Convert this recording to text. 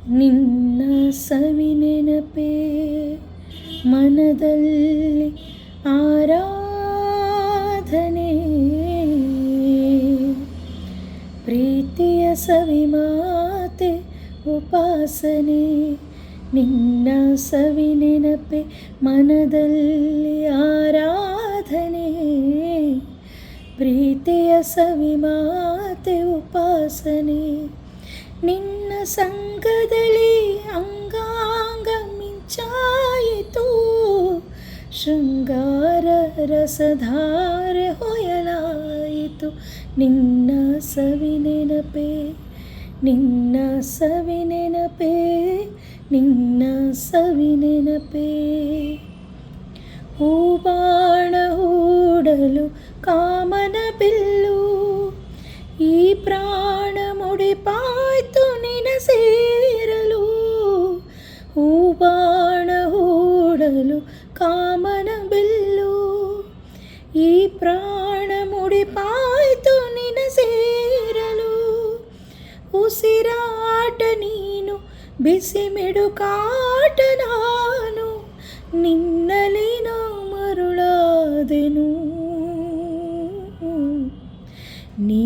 ನಿನ್ನ ಸವಿ ನೆನಪೇ ಮನದಲ್ಲಿ ಆರಾಧನೆ, ಪ್ರೀತಿಯ ಸವಿ ಮಾತೆ ಉಪಾಸನೆ. ನಿನ್ನ ಸವಿ ನೆನಪೇ ಮನದಲ್ಲಿ ಆರಾಧನೆ, ಪ್ರೀತಿಯ ಸವಿ ಮಾತೆ ಉಪಾಸನೆ. ನಿನ್ನ ಸಂಗದಲ್ಲಿ ಅಂಗಾಂಗ ಮಿಂಚಾಯಿತು, ಶೃಂಗಾರ ರಸಧಾರೆ ಹೊಯಲಾಯಿತು. ನಿನ್ನ ಸವಿ ನೆನಪೇ, ನಿನ್ನ ಸವಿ ನೆನಪೇ, ನಿನ್ನ ಸವಿ ನೆನಪೇ. ಹೂಬಾಣ ಹೂಡಲು ಕಾಮನ ಬಿಲ್ಲು, ಈ ಪ್ರಾಣ ಮುಡಿಪಾಯ್ತು ನಿನ ಸೇರಲು. ಹೂಬಾಣ ಹೂಡಲು ಕಾಮನ ಬಿಲ್ಲು, ಈ ಪ್ರಾಣ ಮುಡಿಪಾಯ್ತು ನಿನ ಸೇರಲು. ಉಸಿರಾಟ ನೀನು, ಬಿಸಿ ಮಿಡುಕಾಟ ನಾನು, ನಿನ್ನಲಿ ನಾ ಮರುಳಾದೆನು. ನೀ